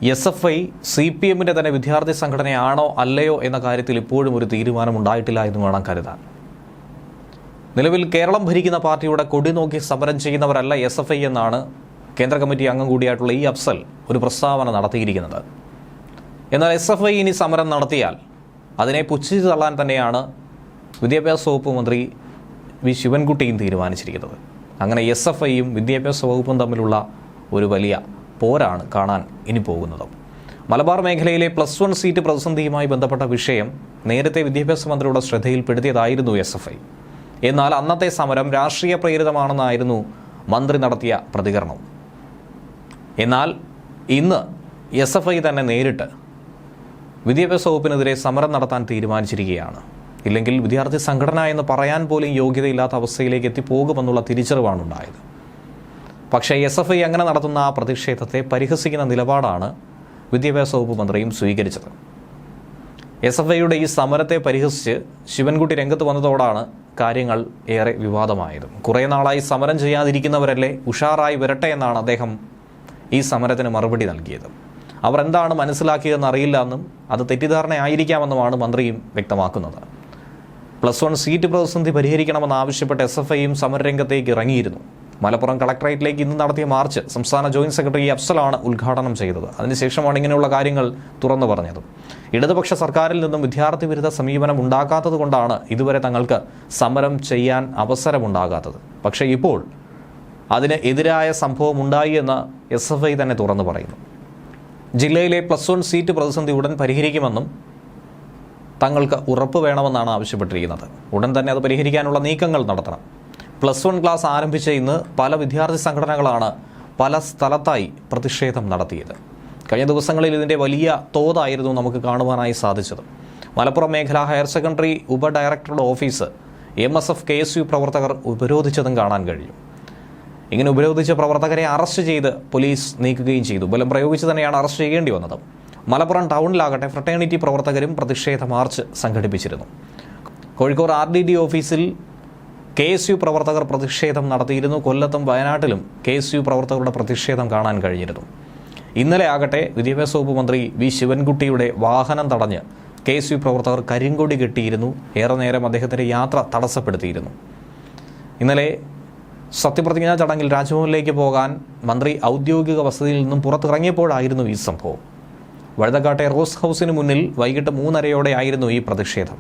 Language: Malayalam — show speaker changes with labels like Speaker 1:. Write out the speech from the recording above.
Speaker 1: SFI CPMന്റെ തന്നെ വിദ്യാർത്ഥി സംഘടനയാണോ അല്ലയോ എന്ന കാര്യത്തിൽ ഇപ്പോഴും ഒരു തീരുമാനമുണ്ടായിട്ടില്ല എന്ന് വേണം കരുതാൻ. നിലവിൽ കേരളം ഭരിക്കുന്ന പാർട്ടിയുടെ കൊടി നോക്കി സമരം ചെയ്യുന്നവരല്ല SFI എന്നാണ് കേന്ദ്ര കമ്മിറ്റി അംഗം കൂടിയായിട്ടുള്ള ഈ അഫ്സൽ ഒരു പ്രസ്താവന നടത്തിയിരിക്കുന്നത്. എന്നാൽ SFI ഇനി സമരം നടത്തിയാൽ അതിനെ പുച്ഛിച്ചു തള്ളാൻ തന്നെയാണ് വിദ്യാഭ്യാസ വകുപ്പ് മന്ത്രി വി ശിവൻകുട്ടിയും തീരുമാനിച്ചിരിക്കുന്നത്. അങ്ങനെ SFIയും വിദ്യാഭ്യാസ വകുപ്പും തമ്മിലുള്ള ഒരു വലിയ പോരാണ് കാണാൻ ഇനി പോകുന്നത്. മലബാർ മേഖലയിലെ +1 സീറ്റ് പ്രതിസന്ധിയുമായി ബന്ധപ്പെട്ട വിഷയം നേരത്തെ വിദ്യാഭ്യാസ മന്ത്രിയുടെ ശ്രദ്ധയിൽപ്പെടുത്തിയതായിരുന്നു SFI. എന്നാൽ അന്നത്തെ സമരം രാഷ്ട്രീയ പ്രേരിതമാണെന്നായിരുന്നു മന്ത്രി നടത്തിയ പ്രതികരണം. എന്നാൽ ഇന്ന് SFI തന്നെ നേരിട്ട് വിദ്യാഭ്യാസ വകുപ്പിനെതിരെ സമരം നടത്താൻ തീരുമാനിച്ചിരിക്കുകയാണ്. ഇല്ലെങ്കിൽ വിദ്യാർത്ഥി സംഘടന എന്ന് പറയാൻ പോലും യോഗ്യതയില്ലാത്ത അവസ്ഥയിലേക്ക് എത്തിപ്പോകുമെന്നുള്ള തിരിച്ചറിവാണ് ഉണ്ടായത്. പക്ഷേ SFI അങ്ങനെ നടത്തുന്ന ആ പ്രതിഷേധത്തെ പരിഹസിക്കുന്ന നിലപാടാണ് വിദ്യാഭ്യാസ വകുപ്പ് മന്ത്രിയും സ്വീകരിച്ചത്. SFIയുടെ ഈ സമരത്തെ പരിഹസിച്ച് ശിവൻകുട്ടി രംഗത്ത് വന്നതോടാണ് കാര്യങ്ങൾ ഏറെ വിവാദമായതും. കുറേ നാളായി സമരം ചെയ്യാതിരിക്കുന്നവരല്ലേ ഉഷാറായി വരട്ടെ എന്നാണ് അദ്ദേഹം ഈ സമരത്തിന് മറുപടി നൽകിയത്. അവർ എന്താണ് മനസ്സിലാക്കിയതെന്ന് അറിയില്ല എന്നും അത് തെറ്റിദ്ധാരണയായിരിക്കാമെന്നുമാണ് മന്ത്രിയും വ്യക്തമാക്കുന്നത്. +1 സീറ്റ് പ്രതിസന്ധി പരിഹരിക്കണമെന്നാവശ്യപ്പെട്ട് SFIയും സമരരംഗത്തേക്ക് ഇറങ്ങിയിരുന്നു. മലപ്പുറം കളക്ടറേറ്റിലേക്ക് ഇന്ന് നടത്തിയ മാർച്ച് സംസ്ഥാന ജോയിന്റ് സെക്രട്ടറി അഫ്സലാണ് ഉദ്ഘാടനം ചെയ്തത്. അതിനുശേഷമാണ് ഇങ്ങനെയുള്ള കാര്യങ്ങൾ തുറന്നു പറഞ്ഞത്. ഇടതുപക്ഷ സർക്കാരിൽ നിന്നും വിദ്യാർത്ഥി വിരുദ്ധ സമീപനം ഉണ്ടാകാത്തത് കൊണ്ടാണ് ഇതുവരെ തങ്ങൾക്ക് സമരം ചെയ്യാൻ അവസരമുണ്ടാകാത്തത്. പക്ഷേ ഇപ്പോൾ അതിന് എതിരായ സംഭവം ഉണ്ടായി എന്ന് SFI തന്നെ തുറന്നു പറയുന്നു. ജില്ലയിലെ +1 സീറ്റ് പ്രതിസന്ധി ഉടൻ പരിഹരിക്കുമെന്നും തങ്ങൾക്ക് ഉറപ്പ് വേണമെന്നാണ് ആവശ്യപ്പെട്ടിരിക്കുന്നത്. ഉടൻ തന്നെ അത് പരിഹരിക്കാനുള്ള നീക്കങ്ങൾ നടത്തണം. +1 ക്ലാസ് ആരംഭിച്ച ഇന്ന് പല വിദ്യാർത്ഥി സംഘടനകളാണ് പല സ്ഥലത്തായി പ്രതിഷേധം നടത്തിയത്. കഴിഞ്ഞ ദിവസങ്ങളിൽ ഇതിൻ്റെ വലിയ തോതായിരുന്നു നമുക്ക് കാണുവാനായി സാധിച്ചത്. മലപ്പുറം മേഖല ഹയർ സെക്കൻഡറി ഉപഡയറക്ടറുടെ ഓഫീസ് MSF KSU പ്രവർത്തകർ ഉപരോധിച്ചതും കാണാൻ കഴിയും. ഇങ്ങനെ ഉപരോധിച്ച പ്രവർത്തകരെ അറസ്റ്റ് ചെയ്ത് പോലീസ് നീക്കുകയും ചെയ്തു. ബലം പ്രയോഗിച്ച് തന്നെയാണ് അറസ്റ്റ് ചെയ്യേണ്ടി വന്നത്. മലപ്പുറം ടൗണിലാകട്ടെ ഫ്രട്ടേണിറ്റി പ്രവർത്തകരും പ്രതിഷേധ മാർച്ച് സംഘടിപ്പിച്ചിരുന്നു. കോഴിക്കോട് RDD ഓഫീസിൽ KSU പ്രവർത്തകർ പ്രതിഷേധം നടത്തിയിരുന്നു. കൊല്ലത്തും വയനാട്ടിലും KSU പ്രവർത്തകരുടെ പ്രതിഷേധം കാണാൻ കഴിഞ്ഞിരുന്നു. ഇന്നലെ ആകട്ടെ വിദ്യാഭ്യാസ വകുപ്പ് മന്ത്രി വി ശിവൻകുട്ടിയുടെ വാഹനം തടഞ്ഞ് KSU പ്രവർത്തകർ കരിങ്കൊടി കെട്ടിയിരുന്നു. ഏറെ നേരം അദ്ദേഹത്തിൻ്റെ യാത്ര തടസ്സപ്പെടുത്തിയിരുന്നു. ഇന്നലെ സത്യപ്രതിജ്ഞാ ചടങ്ങിൽ രാജ്ഭവനിലേക്ക് പോകാൻ മന്ത്രി ഔദ്യോഗിക വസതിയിൽ നിന്നും പുറത്തിറങ്ങിയപ്പോഴായിരുന്നു ഈ സംഭവം. വഴുതക്കാട്ടെ റോസ് ഹൗസിന് മുന്നിൽ വൈകിട്ട് 3:30 ആയിരുന്നു ഈ പ്രതിഷേധം.